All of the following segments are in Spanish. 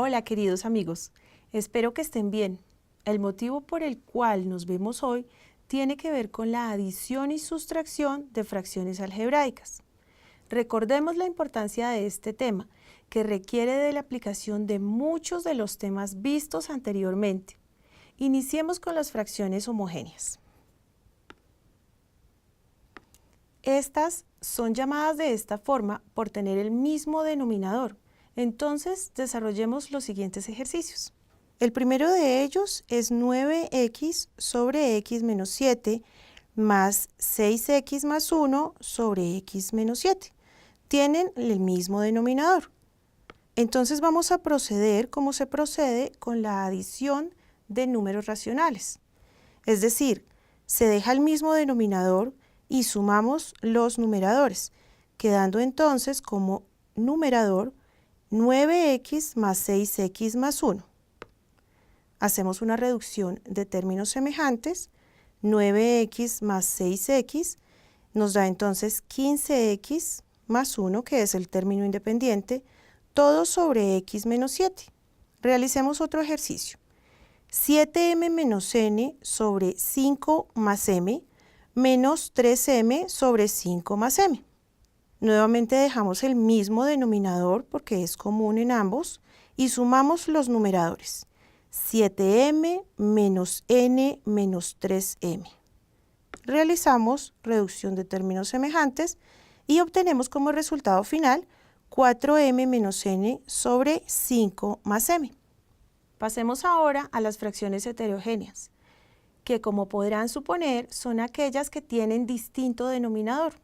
Hola queridos amigos, espero que estén bien. El motivo por el cual nos vemos hoy tiene que ver con la adición y sustracción de fracciones algebraicas. Recordemos la importancia de este tema, que requiere de la aplicación de muchos de los temas vistos anteriormente. Iniciemos con las fracciones homogéneas. Estas son llamadas de esta forma por tener el mismo denominador. Entonces, desarrollemos los siguientes ejercicios. El primero de ellos es 9x sobre x menos 7 más 6x más 1 sobre x menos 7. Tienen el mismo denominador. Entonces vamos a proceder como se procede con la adición de números racionales. Es decir, se deja el mismo denominador y sumamos los numeradores, quedando entonces como numerador 9x más 6x más 1. Hacemos una reducción de términos semejantes. 9x más 6x nos da entonces 15x más 1, que es el término independiente, todo sobre x menos 7. Realicemos otro ejercicio. 7m menos n sobre 5 más m menos 3m sobre 5 más m. Nuevamente dejamos el mismo denominador porque es común en ambos y sumamos los numeradores. 7m menos n menos 3m. Realizamos reducción de términos semejantes y obtenemos como resultado final 4m menos n sobre 5 más m. Pasemos ahora a las fracciones heterogéneas, que como podrán suponer son aquellas que tienen distinto denominador.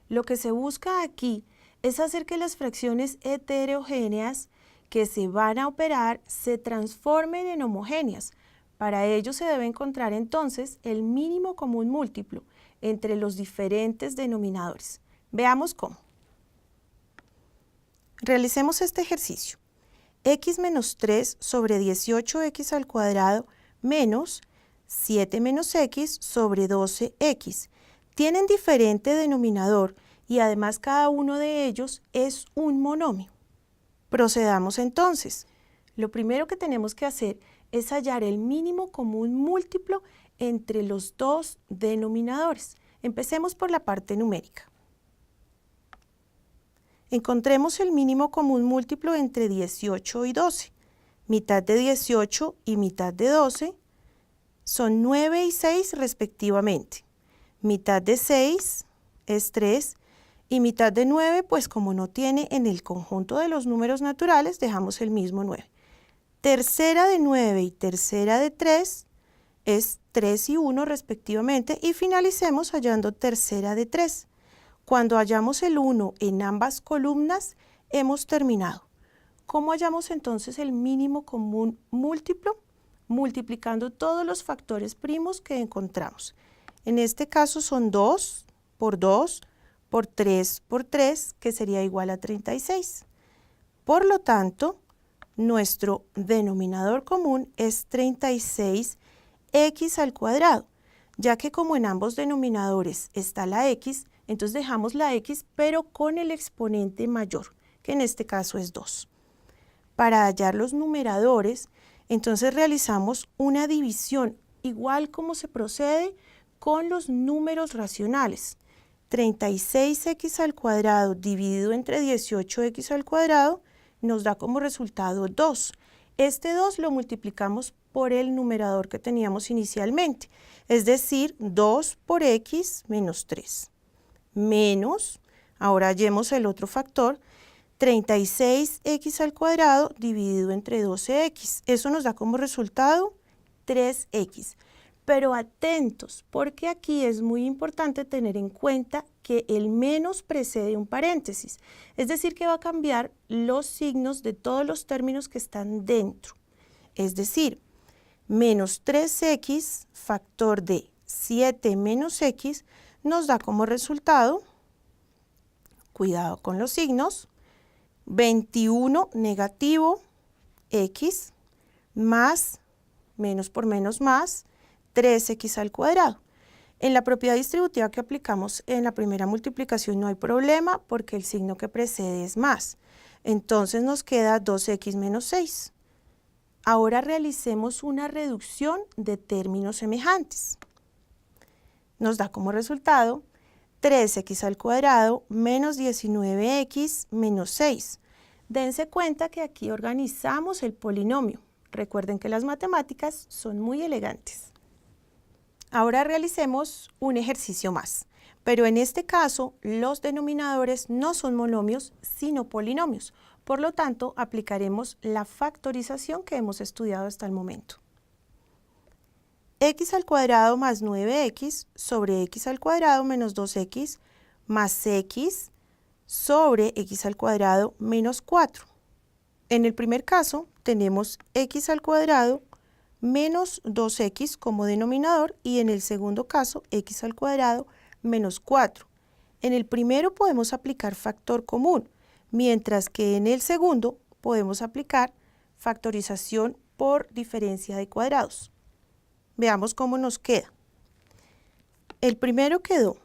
Lo que se busca aquí es hacer que las fracciones heterogéneas que se van a operar se transformen en homogéneas. Para ello se debe encontrar entonces el mínimo común múltiplo entre los diferentes denominadores. Veamos cómo. Realicemos este ejercicio. X menos 3 sobre 18x al cuadrado menos 7 menos x sobre 12x. Tienen diferente denominador y además cada uno de ellos es un monomio. Procedamos entonces. Lo primero que tenemos que hacer es hallar el mínimo común múltiplo entre los dos denominadores. Empecemos por la parte numérica. Encontremos el mínimo común múltiplo entre 18 y 12. Mitad de 18 y mitad de 12 son 9 y 6 respectivamente. Mitad de 6 es 3 y mitad de 9, pues como no tiene en el conjunto de los números naturales, dejamos el mismo 9. Tercera de 9 y tercera de 3 es 3 y 1 respectivamente y finalicemos hallando tercera de 3. Cuando hallamos el 1 en ambas columnas, hemos terminado. ¿Cómo hallamos entonces el mínimo común múltiplo? Multiplicando todos los factores primos que encontramos. En este caso son 2 por 2 por 3 por 3, que sería igual a 36. Por lo tanto, nuestro denominador común es 36x al cuadrado, ya que como en ambos denominadores está la x, entonces dejamos la x pero con el exponente mayor, que en este caso es 2. Para hallar los numeradores, entonces realizamos una división, igual como se procede con los números racionales. 36x al cuadrado dividido entre 18x al cuadrado nos da como resultado 2. Este 2 lo multiplicamos por el numerador que teníamos inicialmente, es decir, 2 por x menos 3. Menos, ahora hallemos el otro factor, 36x al cuadrado dividido entre 12x. Eso nos da como resultado 3x. Pero atentos, porque aquí es muy importante tener en cuenta que el menos precede un paréntesis. Es decir, que va a cambiar los signos de todos los términos que están dentro. Es decir, menos 3x, factor de 7 menos x, nos da como resultado, cuidado con los signos, 21 negativo x más, menos por menos más, 3x al cuadrado. En la propiedad distributiva que aplicamos en la primera multiplicación no hay problema porque el signo que precede es más. Entonces nos queda 2x menos 6. Ahora realicemos una reducción de términos semejantes. Nos da como resultado 3x al cuadrado menos 19x menos 6. Dense cuenta que aquí organizamos el polinomio. Recuerden que las matemáticas son muy elegantes. Ahora realicemos un ejercicio más, pero en este caso los denominadores no son monomios, sino polinomios. Por lo tanto, aplicaremos la factorización que hemos estudiado hasta el momento. X al cuadrado más 9x sobre x al cuadrado menos 2x más x sobre x al cuadrado menos 4. En el primer caso tenemos x al cuadrado menos 2x como denominador y en el segundo caso x al cuadrado menos 4. En el primero podemos aplicar factor común, mientras que en el segundo podemos aplicar factorización por diferencia de cuadrados. Veamos cómo nos queda. El primero quedó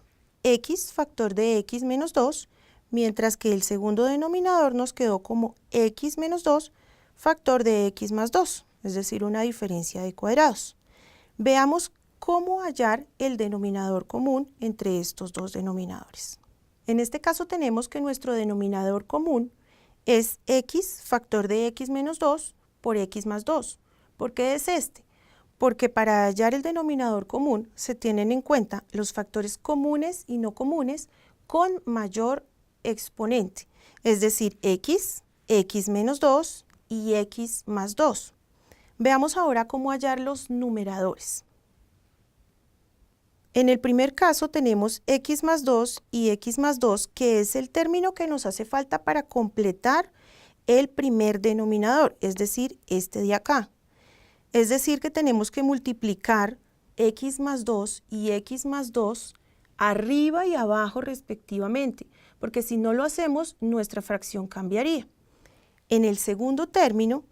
x factor de x menos 2, mientras que el segundo denominador nos quedó como x menos 2 factor de x más 2, es decir, una diferencia de cuadrados. Veamos cómo hallar el denominador común entre estos dos denominadores. En este caso tenemos que nuestro denominador común es x factor de x menos 2 por x más 2. ¿Por qué es este? Porque para hallar el denominador común se tienen en cuenta los factores comunes y no comunes con mayor exponente, es decir, x, x menos 2 y x más 2. Veamos ahora cómo hallar los numeradores. En el primer caso tenemos x más 2 y x más 2, que es el término que nos hace falta para completar el primer denominador, es decir, este de acá. Es decir, que tenemos que multiplicar x más 2 y x más 2 arriba y abajo respectivamente, porque si no lo hacemos, nuestra fracción cambiaría. En el segundo término,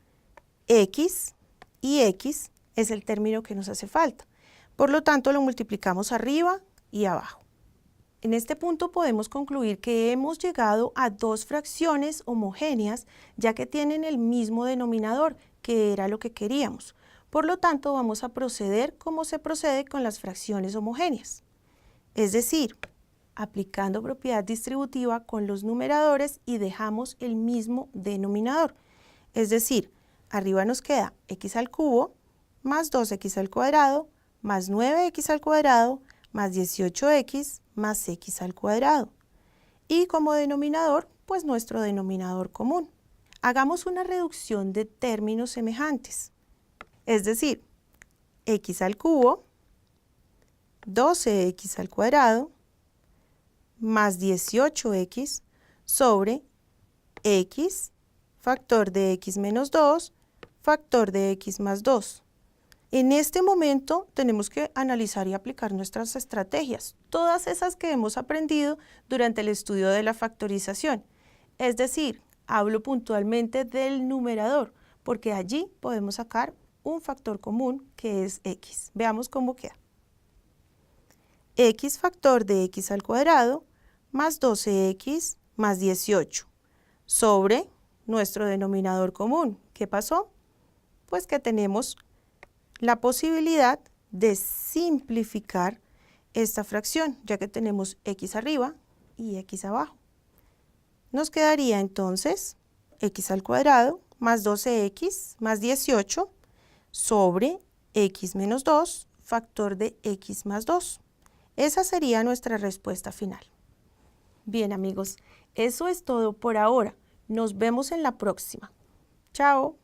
x y x es el término que nos hace falta. Por lo tanto, lo multiplicamos arriba y abajo. En este punto podemos concluir que hemos llegado a dos fracciones homogéneas, ya que tienen el mismo denominador, que era lo que queríamos. Por lo tanto, vamos a proceder como se procede con las fracciones homogéneas. Es decir, aplicando propiedad distributiva con los numeradores y dejamos el mismo denominador. Es decir, arriba nos queda x al cubo más 2x al cuadrado más 9x al cuadrado más 18x más x al cuadrado. Y como denominador, pues nuestro denominador común. Hagamos una reducción de términos semejantes. Es decir, x al cubo, 12x al cuadrado, más 18x sobre x, factor de x menos 2, factor de x más 2. En este momento tenemos que analizar y aplicar nuestras estrategias, todas esas que hemos aprendido durante el estudio de la factorización. Es decir, hablo puntualmente del numerador, porque allí podemos sacar un factor común que es x. Veamos cómo queda. X factor de x al cuadrado más 12x más 18 sobre nuestro denominador común. ¿Qué pasó? Pues que tenemos la posibilidad de simplificar esta fracción, ya que tenemos x arriba y x abajo. Nos quedaría entonces x al cuadrado más 12x más 18 sobre x menos 2, factor de x más 2. Esa sería nuestra respuesta final. Bien, amigos, eso es todo por ahora. Nos vemos en la próxima. Chao.